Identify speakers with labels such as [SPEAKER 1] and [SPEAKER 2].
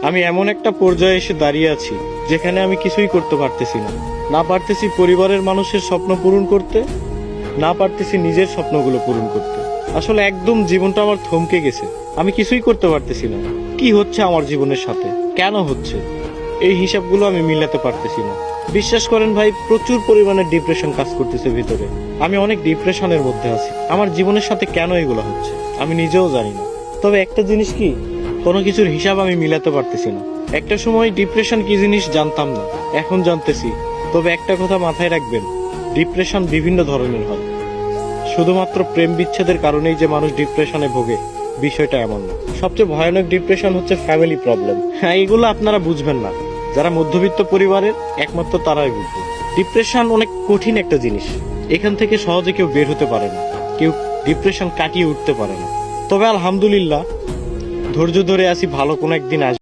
[SPEAKER 1] আমি এমন একটা পর্যায়ে এসে দাঁড়িয়ে আছি যেখানে আমি কিছুই করতে পারতেছি না। না পারতেছি পরিবারের মানুষের স্বপ্ন পূরণ করতে, না পারতেছি নিজের স্বপ্নগুলো পূরণ করতে। আসলে একদম জীবনটা আমার থমকে গেছে। আমি কিছুই করতে পারতেছি না। কি হচ্ছে আমার জীবনের সাথে, কেন হচ্ছে, এই হিসাবগুলো আমি মিলাতে পারতেছি না। বিশ্বাস করেন ভাই, প্রচুর পরিমাণে ডিপ্রেশন কাজ করতেছে ভিতরে। আমি অনেক ডিপ্রেশনের মধ্যে আছি। আমার জীবনের সাথে কেন এগুলো হচ্ছে আমি নিজেও জানি না। তবে একটা জিনিস কি, কোনো কিছুর হিসাব আমি মিলাতে পারতেছি না। একটা সময় ডিপ্রেশন কি জিনিস জানতাম না, এখন জানতেছি। তবে একটা কথা মাথায় রাখবেন, ডিপ্রেশন বিভিন্ন ধরনের হয়। শুধুমাত্র প্রেম বিচ্ছেদের কারণেই যে মানুষ ডিপ্রেশনে ভোগে, বিষয়টা এমন না। সবচেয়ে ভয়ানক ডিপ্রেশন হচ্ছে ফ্যামিলি প্রবলেম। হ্যাঁ, এগুলো আপনারা বুঝবেন না। যারা মধ্যবিত্ত পরিবারের, একমাত্র তারাই বুঝবে। ডিপ্রেশন অনেক কঠিন একটা জিনিস। এখান থেকে সহজে কেউ বের হতে পারে না, কেউ ডিপ্রেশন কাটিয়ে উঠতে পারে না। তবে আলহামদুলিল্লাহ, ধৈর্য ধরে আছি, ভালো কোনো একদিন আসবে।